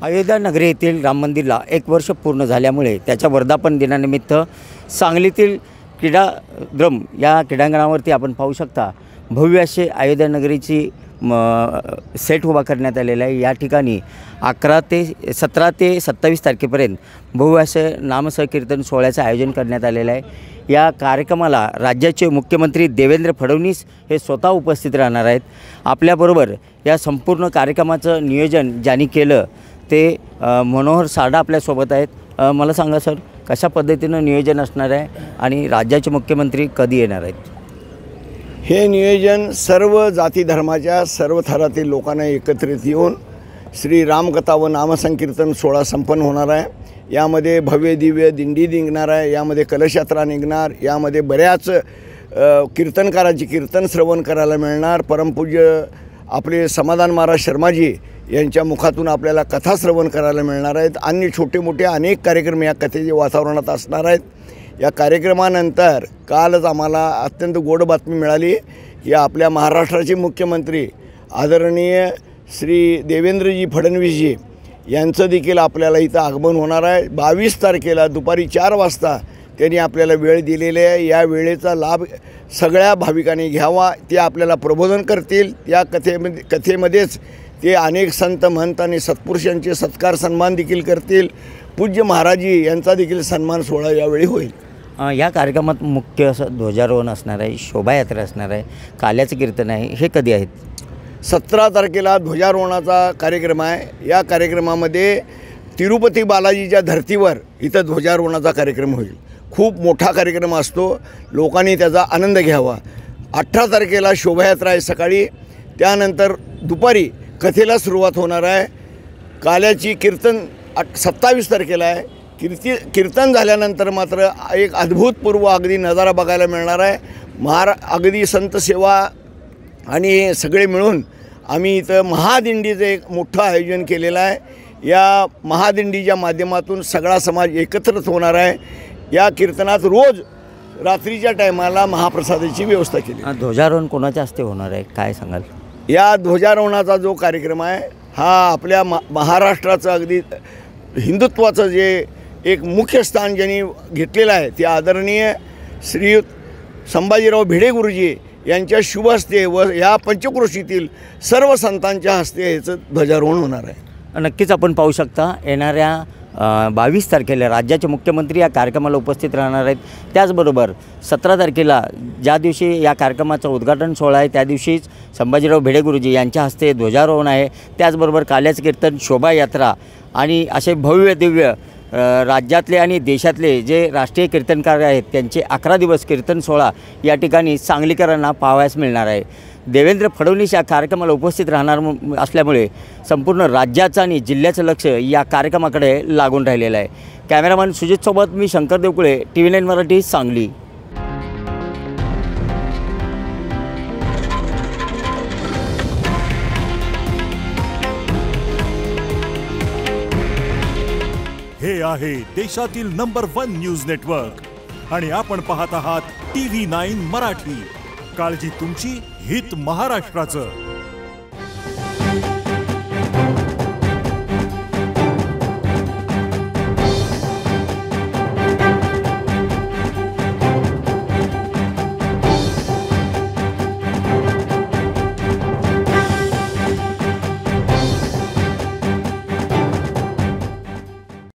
अयोध्या नगरी येथील राम मंदिरला 1 वर्ष पूर्ण झाल्यामुळे त्याच्या वर्धापन दिनानिमित्त सांगलीतील क्रीडाद्रम या क्रीडांगणावरती आपण पाहू शकता भव्य असे अयोध्या नगरीची सेट उभा करण्यात आलेला आहे। या ठिकाणी 17 ते 27 तारखेपर्यंत भव्य असे नामसंकीर्तन सोहळ्याचं आयोजन करण्यात आलेलं आहे। या कार्यक्रमाला राज्याचे मुख्यमंत्री देवेंद्र फडणवीस हे स्वतः उपस्थित राहणार आहेत। आपल्याबरोबर या संपूर्ण कार्यक्रमाचं नियोजन ज्यांनी केलं ते मनोहर साडा आपल्यासोबत आहेत। मला सांगा सर, कशा पद्धतीनं नियोजन असणार आहे आणि राज्याचे मुख्यमंत्री कधी येणार आहेत? हे नियोजन सर्व जाती धर्माच्या सर्व थरातील लोकांना एकत्रित येऊन श्री रामकथा व नामसंकीर्तन सोहळा संपन्न होणार आहे। यामध्ये भव्य दिव्य दिंडी निघणार आहे, यामध्ये कलशयात्रा निघणार, यामध्ये बऱ्याच कीर्तनकारांची कीर्तन श्रवण करायला मिळणार। परमपूज्य आपले समाधान महाराज शर्माजी यांच्या मुखातून आपल्याला कथा श्रवण करायला मिळणार आहेत आणि छोटे मोठे अनेक कार्यक्रम या कथेच्या वातावरणात असणार आहेत। या कार्यक्रमानंतर कालच आम्हाला अत्यंत गोड बातमी मिळाली की आपल्या महाराष्ट्राचे मुख्यमंत्री आदरणीय श्री देवेंद्रजी फडणवीसजी यांचं देखील आपल्याला इथं आगमन होणार आहे। 22 तारखेला दुपारी 4 वाजता त्यांनी आपल्याला वेळ दिलेली आहे। या वेळेचा लाभ सगळ्या भाविकांनी घ्यावा। ते आपल्याला प्रबोधन करतील। या कथेमध्येच ते अनेक संत महंत आणि सत्पुरुषांचे सत्कार सन्मान देखील करतील। पूज्य महाराजी यांचा देखील सन्मान सोहळा यावेळी होईल। या कार्यक्रमात मुख्य असं ध्वजारोहण असणार आहे, शोभायात्रा असणार आहे, काल्याचं कीर्तन आहे, हे कधी आहेत? 17 तारखेला ध्वजारोहणाचा कार्यक्रम आहे। या कार्यक्रमामध्ये तिरुपती बालाजीच्या धर्तीवर इथं ध्वजारोहणाचा कार्यक्रम होईल। खूप मोठा कार्यक्रम असतो, लोकांनी त्याचा आनंद घ्यावा। 18 तारखेला शोभायात्रा आहे सकाळी, त्यानंतर दुपारी कथेला सुरुवात होणार आहे। काल्याची कीर्तन 27 तारखेला आहे। कीर्तन झाल्यानंतर मात्र एक अद्भुतपूर्व अगदी नजारा बघायला मिळणार आहे। अगदी संत सेवा आणि सगळे मिळून आम्ही इथं महादिंडीचं एक मोठं आयोजन केलेलं आहे। या महादिंडीच्या माध्यमातून सगळा समाज एकत्रित होणार आहे। या कीर्तनात रोज रात्रीच्या टायमाला महाप्रसादाची व्यवस्था केली। ध्वजारोहण कोणाच्या हस्ते होणार आहे, काय सांगाल? या ध्वजारोहणाचा जो कार्यक्रम आहे हा आपल्या महाराष्ट्राचं अगदी हिंदुत्वाचं जे एक मुख्य स्थान ज्यांनी घेतलेलं आहे ते आदरणीय श्री संभाजीराव भिडे गुरुजी यांच्या शुभ हस्ते व या पंचक्रोशीतील सर्व संतांच्या हस्ते याचं ध्वजारोहण होणार आहे। नक्कीच आपण पाहू शकता येणाऱ्या 22 तारखेला राज्याचे मुख्यमंत्री या कार्यक्रमाला उपस्थित राहणार आहेत। त्याचबरोबर 17 तारखेला ज्या दिवशी या कार्यक्रमाचं उद्घाटन सोहळा आहे त्या दिवशीच संभाजीराव भिडे गुरुजी यांच्या हस्ते ध्वजारोहण आहे। त्याचबरोबर काल्याचं कीर्तन, शोभायात्रा आणि असे भव्य दिव्य राज्यातले आणि देशातले जे राष्ट्रीय कीर्तनकार आहेत त्यांचे 11 दिवस कीर्तन सोहळा या ठिकाणी सांगलीकरांना पाहावयास मिळणार आहे। देवेंद्र फडणवीस या कार्यक्रमाला उपस्थित राहणार असल्यामुळे संपूर्ण राज्याचं आणि जिल्ह्याचं लक्ष या कार्यक्रमाकडे लागून राहिलेलं आहे। कॅमेरामॅन सुजितसोबत मी शंकर देवकुळे, TV9 मराठी, सांगली। हे आहे देशातील नंबर 1 न्यूज नेटवर्क आणि आपण पाहत आहात TV9 मराठी। काळजी तुमची, हित महाराष्ट्राचं।